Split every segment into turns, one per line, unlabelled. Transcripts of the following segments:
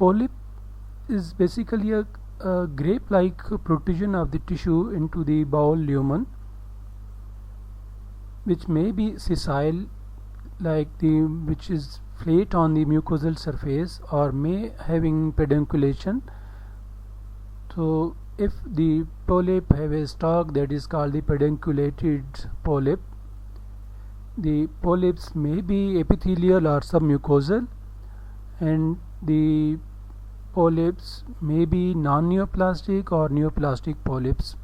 Polyp is basically a grape-like protrusion of the tissue into the bowel lumen, which may be sessile, which is flat on the mucosal surface, or may having pedunculation. So if the polyp have a stalk, that is called the pedunculated polyp. The polyps may be epithelial or submucosal, and the polyps may be non-neoplastic or neoplastic polyps.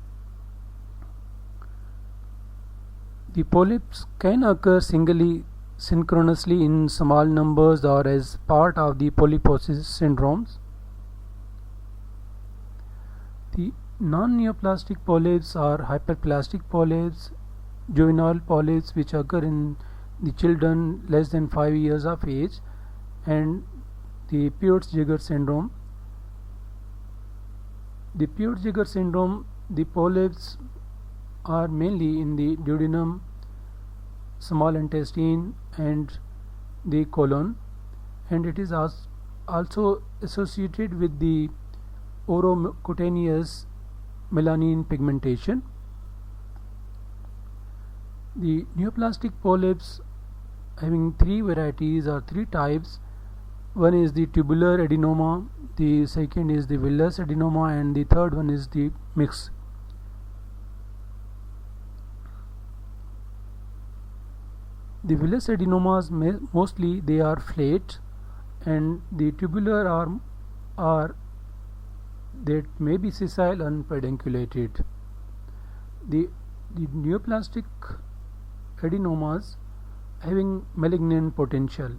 The polyps can occur singly, synchronously in small numbers, or as part of the polyposis syndromes. The non-neoplastic polyps are hyperplastic polyps, juvenile polyps which occur in the children less than 5 years of age, and the Peutz-Jeghers syndrome. The Peutz-Jeghers syndrome, the polyps are mainly in the duodenum, small intestine, and the colon, and it is also associated with the orocutaneous melanin pigmentation. The neoplastic polyps having 3 varieties or 3 types. One is the tubular adenoma, the second is the villus adenoma, and the third one is the mixed. The villus adenomas mostly they are flat, and the tubular are that may be sessile and pedunculated. The neoplastic adenomas having malignant potential.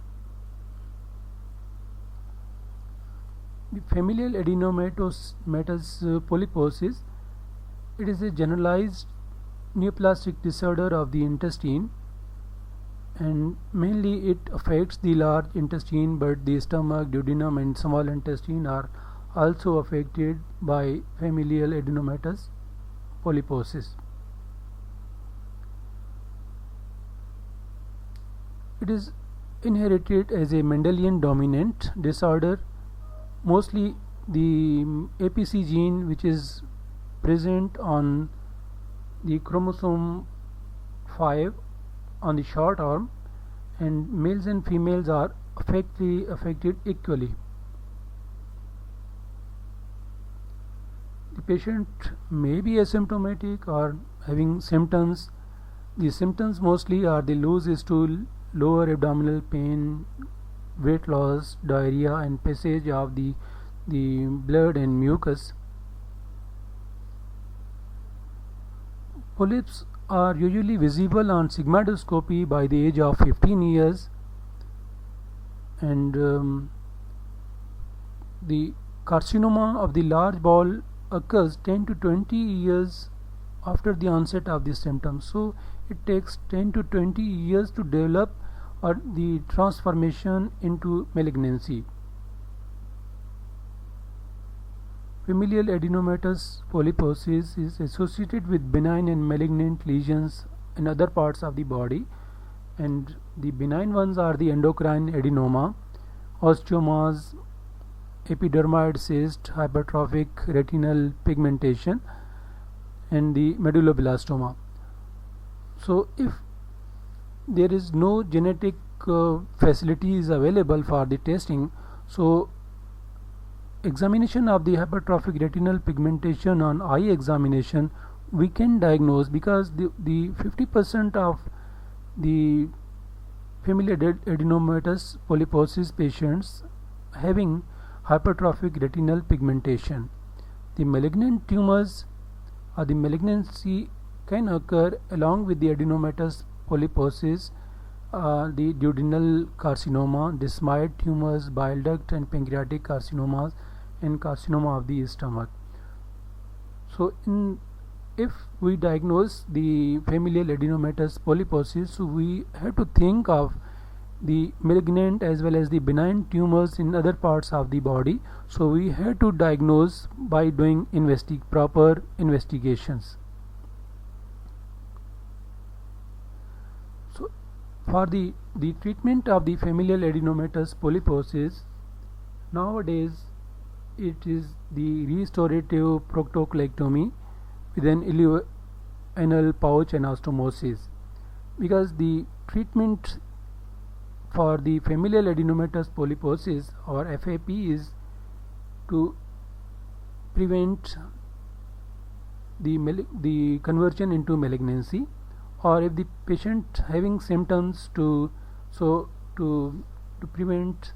The familial adenomatous polyposis, it is a generalized neoplastic disorder of the intestine, and mainly it affects the large intestine, but the stomach, duodenum, and small intestine are also affected by familial adenomatous polyposis. It is inherited as a Mendelian dominant disorder. Mostly the APC gene, which is present on the chromosome 5 on the short arm, and males and females are affected equally. The patient may be asymptomatic or having symptoms. The symptoms mostly are the loose stool, lower abdominal pain, weight loss, diarrhea, and passage of the blood and mucus. Polyps are usually visible on sigmoidoscopy by the age of 15 years, and the carcinoma of the large bowel occurs 10 to 20 years after the onset of the symptoms. So it takes 10 to 20 years to develop or the transformation into malignancy. Familial adenomatous polyposis is associated with benign and malignant lesions in other parts of the body, and the benign ones are the endocrine adenoma, osteomas, epidermoid cyst, hypertrophic retinal pigmentation, and the medulloblastoma. So if there is no genetic facilities available for the testing, so examination of the hypertrophic retinal pigmentation on eye examination we can diagnose, because the 50% of the familial adenomatous polyposis patients having hypertrophic retinal pigmentation. The malignant tumors or the malignancy can occur along with the adenomatous polyposis, the duodenal carcinoma, desmoid tumors, bile duct and pancreatic carcinomas, and carcinoma of the stomach. So if we diagnose the familial adenomatous polyposis, so we have to think of the malignant as well as the benign tumors in other parts of the body. So we have to diagnose by doing proper investigations. For the treatment of the familial adenomatous polyposis, Nowadays it is the restorative proctocolectomy with an ileoanal pouch anastomosis, because the treatment for the familial adenomatous polyposis or FAP is to prevent the conversion into malignancy, or if the patient having symptoms to prevent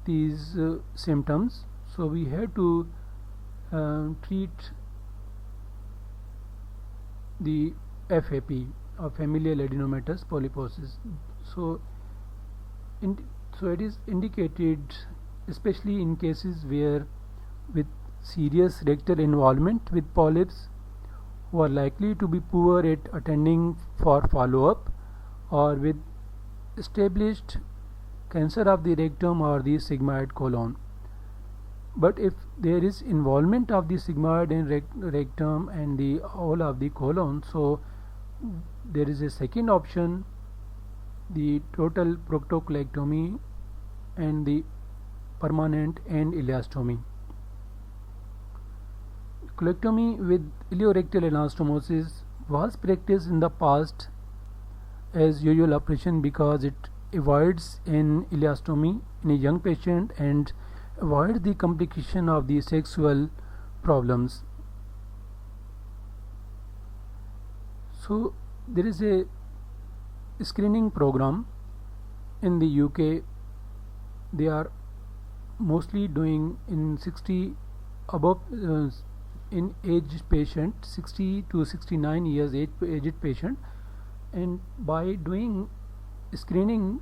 these symptoms, so we have to treat the FAP or familial adenomatous polyposis. So it is indicated especially in cases where with serious rectal involvement with polyps, who are likely to be poor at attending for follow-up, or with established cancer of the rectum or the sigmoid colon. But if there is involvement of the sigmoid and rectum and the whole of the colon, so there is a second option, the total proctocolectomy and the permanent end ileostomy. Colectomy with ileorectal anastomosis was practiced in the past as usual operation because it avoids an ileostomy in a young patient and avoids the complication of the sexual problems. So there is a screening program in the UK. They are mostly doing in 60 above in age patient, 60 to 69 years aged patient, and by doing screening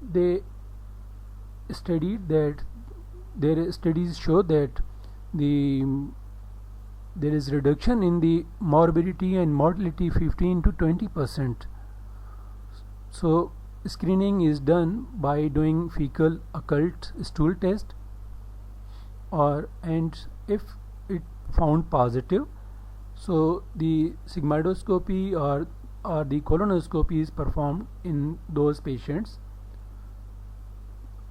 they studied that their studies show that there is reduction in the morbidity and mortality 15 to 20%. So screening is done by doing fecal occult stool test, and if it found positive, so the sigmoidoscopy or the colonoscopy is performed in those patients,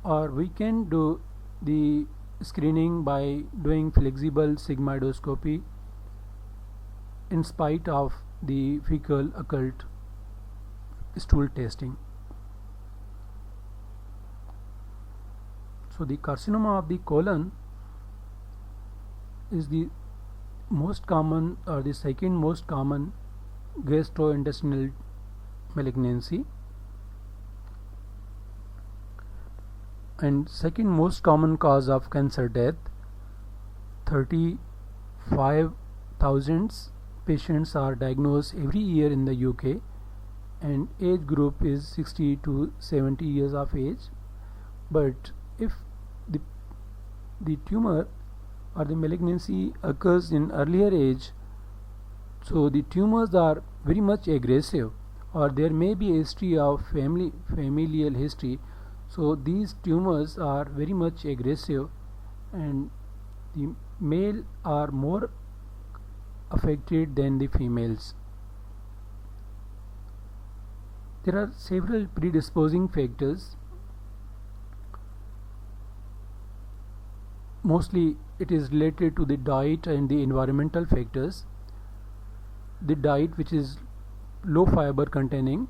or we can do the screening by doing flexible sigmoidoscopy in spite of the fecal occult stool testing. So the carcinoma of the colon is the most common or the second most common gastrointestinal malignancy, and second most common cause of cancer death. 35,000 patients are diagnosed every year in the UK, and age group is 60 to 70 years of age. But if the tumor or the malignancy occurs in earlier age, so the tumors are very much aggressive, or there may be a history of familial history, so these tumors are very much aggressive and the male are more affected than the females. There are several predisposing factors. Mostly it is related to the diet and the environmental factors. The diet, which is low fiber containing,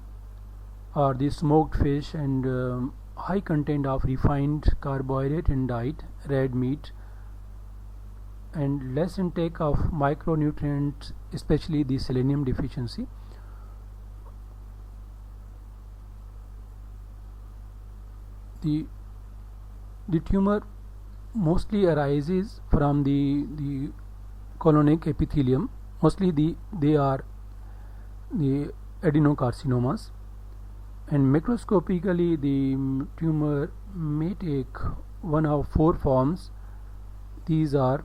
or the smoked fish and high content of refined carbohydrate in diet, red meat, and less intake of micronutrients, especially the selenium deficiency. The tumor mostly arises from the colonic epithelium. Mostly they are the adenocarcinomas, and macroscopically the tumor may take one of four forms. These are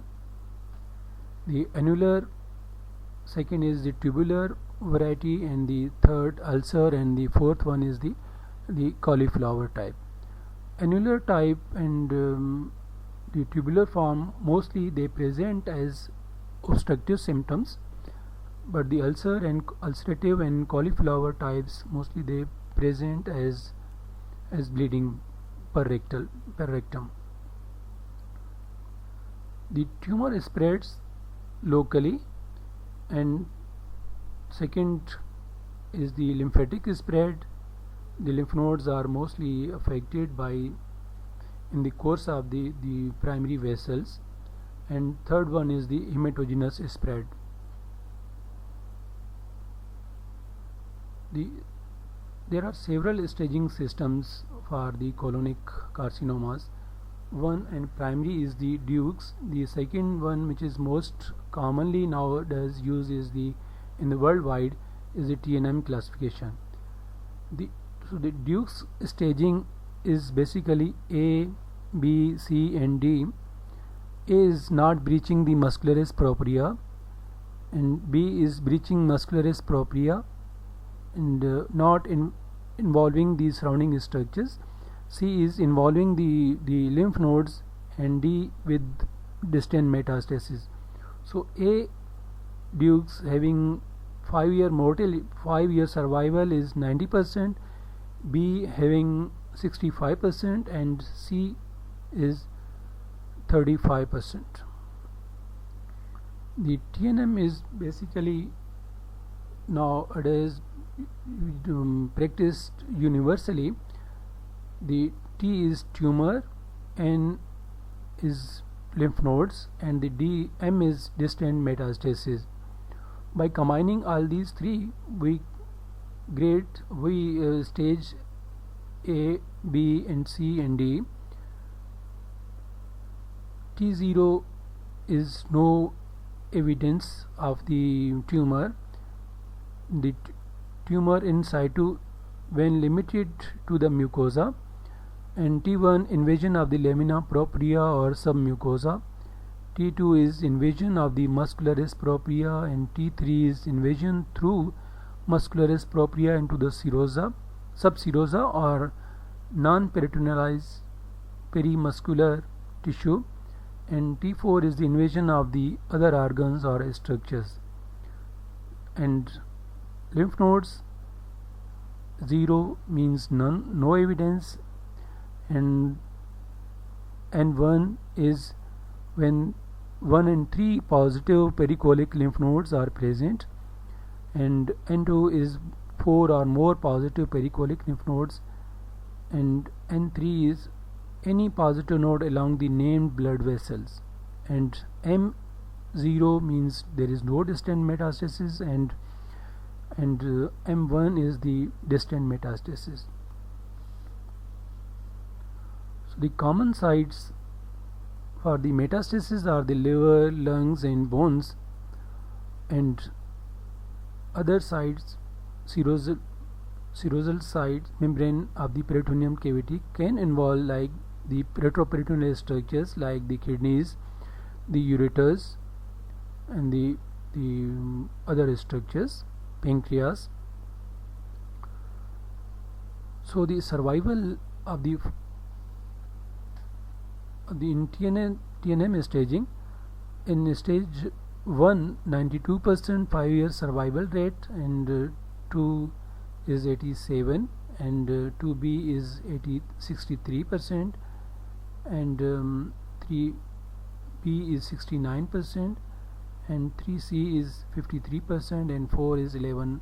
the annular, second is the tubular variety, and the third ulcer, and the fourth one is the cauliflower type. Annular type and the tubular form, mostly they present as obstructive symptoms, but the ulcerative and cauliflower types, mostly they present as bleeding per rectum. The tumor spreads locally, and second is the lymphatic spread. The lymph nodes are mostly affected by in the course of the primary vessels, and third one is the hematogenous spread. There are several staging systems for the colonic carcinomas. One and primary is the Dukes. The second one, which is most commonly nowadays used is in the worldwide, is the TNM classification. So the Dukes staging is basically A, B, C and D. A is not breaching the muscularis propria, and B is breaching muscularis propria and not involving the surrounding structures. C is involving the lymph nodes, and D with distant metastasis. So A Dukes having 5-year survival is 90%, B having 65%, and C is 35%. The TNM is basically nowadays practiced universally. The T is tumor, N is lymph nodes, and the M is distant metastasis. By combining all these three, we stage A, B and C and D. T0 is no evidence of the tumor. The tumor in situ when limited to the mucosa, and T1 invasion of the lamina propria or submucosa. T2 is invasion of the muscularis propria, and T3 is invasion through muscularis propria into the serosa, subserosa or non-peritonealized perimuscular tissue, and T4 is the invasion of the other organs or structures. And lymph nodes, 0 means none, no evidence, and 1 is when 1 and 3 positive pericolic lymph nodes are present, and N2 is 4 or more positive pericolic lymph nodes, and N3 is any positive node along the named blood vessels, and M0 means there is no distant metastasis, and M1 is the distant metastasis. So the common sites for the metastasis are the liver, lungs and bones, and other sites, serosal sites, membrane of the peritoneum cavity can involve like the retroperitoneal structures like the kidneys, the ureters and the other structures, pancreas. So the survival of the in TNM staging, in stage 1 92% 5-year survival rate, and 2 is 87, and 2B is 63%, and 3B is 69%, and 3C is 53%, and 4 is 11%.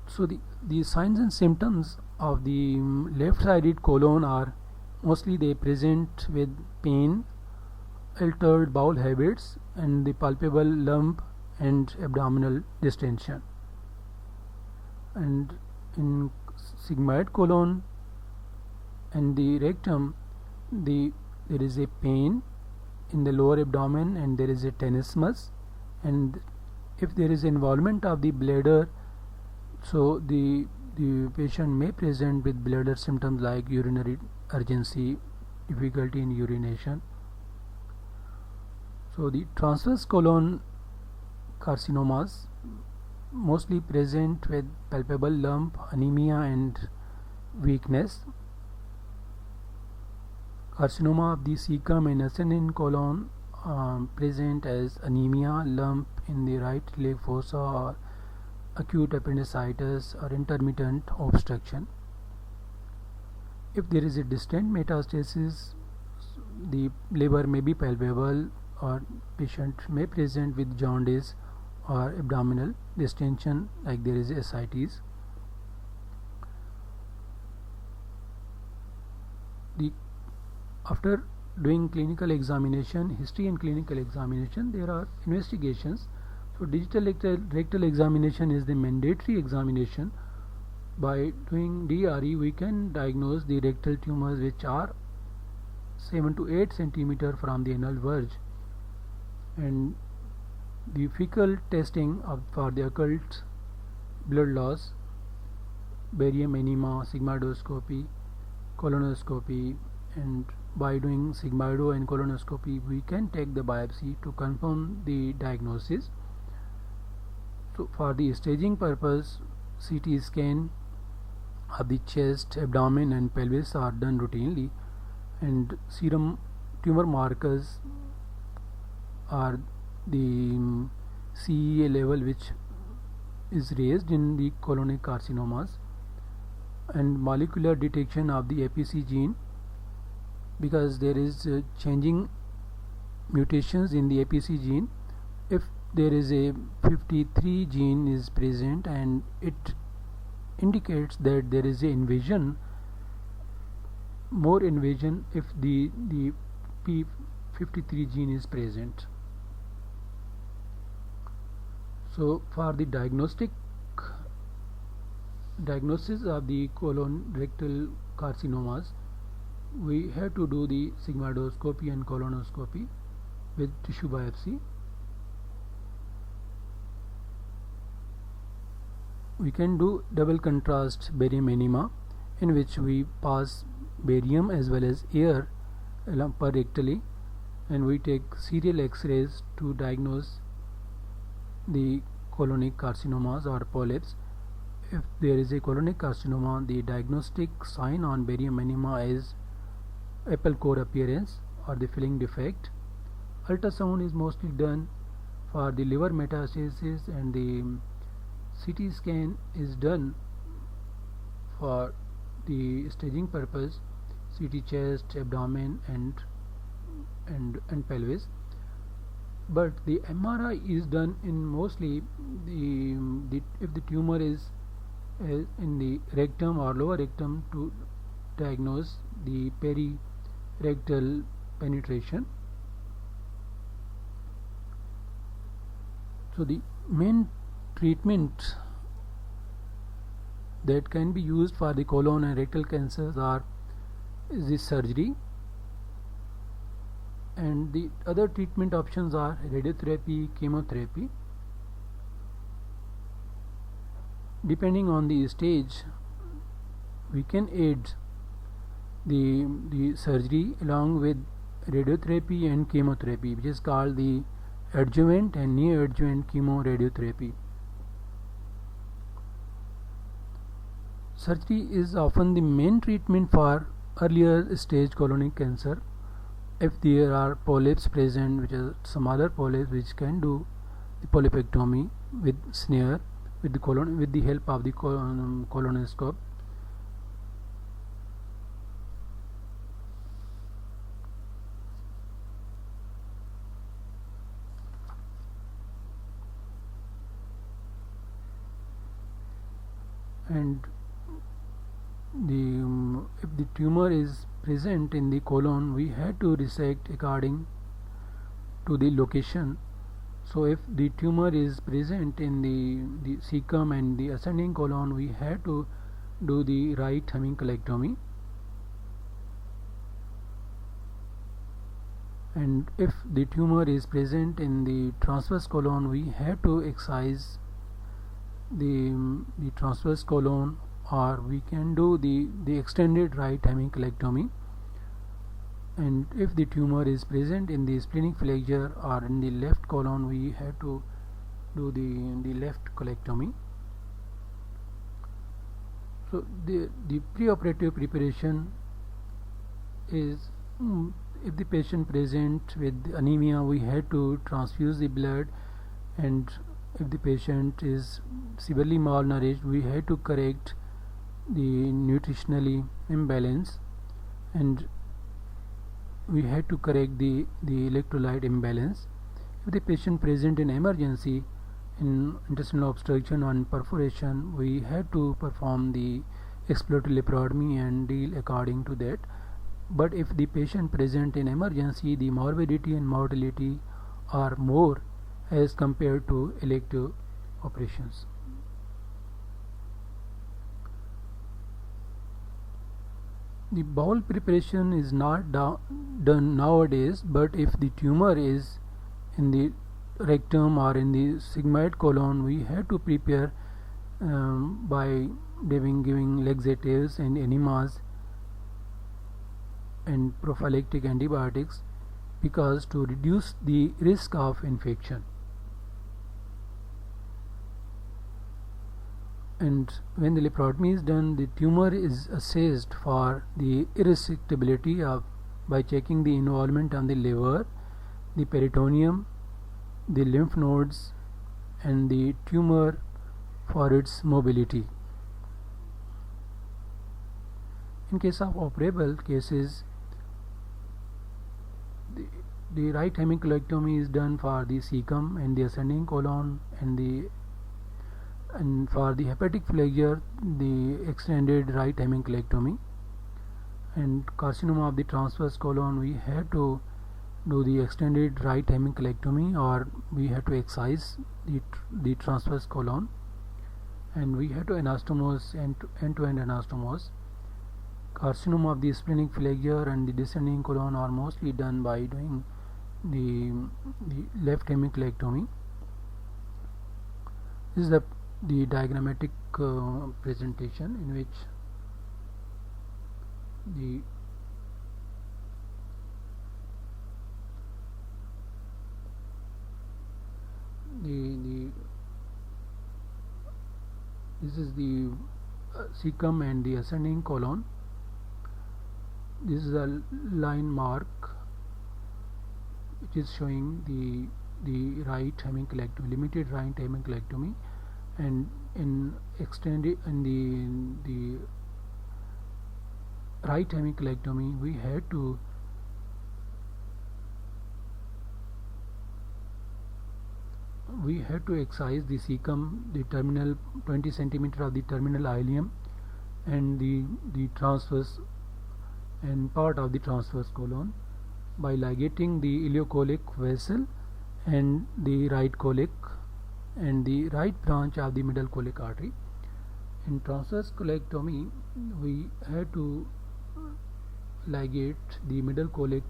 So the signs and symptoms of the left-sided colon are mostly they present with pain, altered bowel habits, and the palpable lump and abdominal distension. And in sigmoid colon and the rectum, there is a pain in the lower abdomen, and there is a tenesmus, and if there is involvement of the bladder, so the patient may present with bladder symptoms like urinary urgency, difficulty in urination. So the transverse colon carcinomas mostly present with palpable lump, anemia and weakness. Carcinoma of the cecum and ascending colon present as anemia, lump in the right leg fossa or acute appendicitis or intermittent obstruction. If there is a distant metastasis, the liver may be palpable, or patient may present with jaundice or abdominal distension like there is ascites. After doing clinical examination, history and clinical examination, there are investigations. So digital rectal examination is the mandatory examination. By doing DRE, we can diagnose the rectal tumors which are 7 to 8 centimeter from the anal verge, and the fecal testing for the occult blood loss, barium enema, sigmoidoscopy, colonoscopy, and by doing sigmoido and colonoscopy we can take the biopsy to confirm the diagnosis. So for the staging purpose, CT scan of the chest, abdomen and pelvis are done routinely, and serum tumor markers are the CEA level which is raised in the colonic carcinomas, and molecular detection of the APC gene, because there is changing mutations in the APC gene. If there is a 53 gene is present, and it indicates that there is a invasion, more invasion if the P53 gene is present. So for the diagnosis of the colorectal carcinomas, we have to do the sigmoidoscopy and colonoscopy with tissue biopsy. We can do double contrast barium enema, in which we pass barium as well as air per rectally, and we take serial X-rays to diagnose the colonic carcinomas or polyps. If there is a colonic carcinoma, the diagnostic sign on barium enema is apple core appearance or the filling defect. Ultrasound is mostly done for the liver metastasis, and the CT scan is done for the staging purpose, CT chest, abdomen and pelvis. But the MRI is done in mostly if the tumor is in the rectum or lower rectum, to diagnose the perirectal penetration. So the main treatment that can be used for the colon and rectal cancers is the surgery, and the other treatment options are radiotherapy, chemotherapy. Depending on the stage, we can aid the surgery along with radiotherapy and chemotherapy, which is called the adjuvant and neoadjuvant chemoradiotherapy. Surgery is often the main treatment for earlier stage colonic cancer. If there are polyps present, which are smaller polyps, which can do the polypectomy with snare with the help of the colonoscope. And if the tumor is present in the colon, we have to resect according to the location. So if the tumor is present in the cecum and the ascending colon, we have to do the right hemicolectomy. And if the tumor is present in the transverse colon, we have to excise the transverse colon, or we can do the extended right hemicolectomy. And if the tumor is present in the splenic flexure or in the left colon, we have to do the left colectomy. So the preoperative preparation is, if the patient present with anemia, we have to transfuse the blood, and if the patient is severely malnourished, we have to correct the nutritionally imbalance, and we have to correct the electrolyte imbalance. If the patient present in emergency in intestinal obstruction and perforation, we have to perform the exploratory laparotomy and deal according to that. But if the patient present in emergency, the morbidity and mortality are more as compared to elective operations. The bowel preparation is not done nowadays, but if the tumor is in the rectum or in the sigmoid colon, we have to prepare by giving laxatives and enemas and prophylactic antibiotics, because to reduce the risk of infection. And when the laparotomy is done, the tumor is assessed for the irresectability by checking the involvement of the liver, the peritoneum, the lymph nodes, and the tumor for its mobility. In case of operable cases, the right hemicolectomy is done for the cecum and the ascending colon, and for the hepatic flexure, the extended right hemicolectomy. And carcinoma of the transverse colon, we have to do the extended right hemicolectomy, or we have to excise the transverse colon, and we have to anastomose end-to-end anastomose. Carcinoma of the splenic flexure and the descending colon are mostly done by doing the left hemicolectomy. This is the diagrammatic presentation in which this is the cecum and the ascending colon. This is a line mark which is showing the right hemicolectomy, limited right hemicolectomy, and in extended in the right hemicolectomy, we had to excise the cecum, the terminal 20 centimeter of the terminal ileum, and the transverse and part of the transverse colon by ligating the ileocolic vessel and the right colic and the right branch of the middle colic artery. In transverse colectomy, we had to ligate the middle colic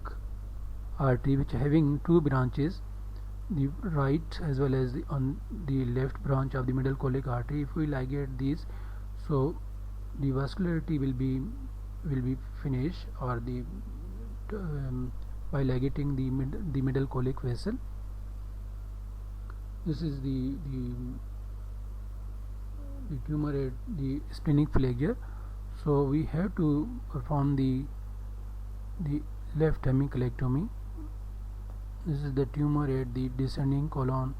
artery, which having two branches, the right as well as on the left branch of the middle colic artery. If we ligate these, so the vascularity will be finished, or by ligating the middle colic vessel. This is the tumor at the splenic flexure. So we have to perform the left hemicolectomy. This is the tumor at the descending colon,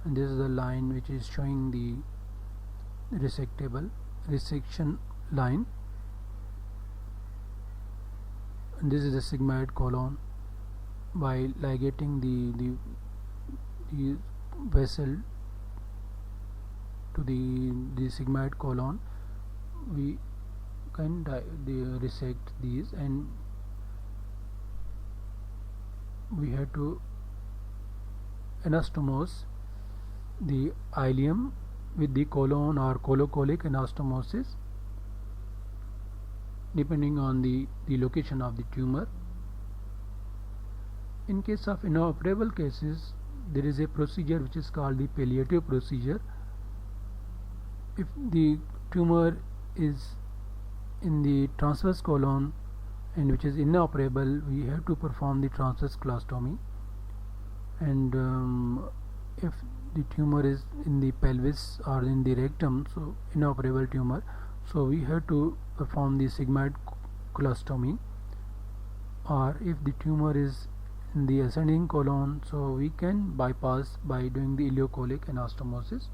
and this is the line which is showing the resection line, and this is the sigmoid colon. By ligating the vessel to the sigmoid colon, we can resect these, and we have to anastomose the ileum with the colon or colocolic anastomosis, depending on the location of the tumor. In case of inoperable cases, there is a procedure which is called the palliative procedure. If the tumor is in the transverse colon and which is inoperable, we have to perform the transverse colostomy. And if the tumor is in the pelvis or in the rectum, so inoperable tumor, so we have to perform the sigmoid colostomy. Or if the tumor is in the ascending colon, so we can bypass by doing the ileocholic anastomosis.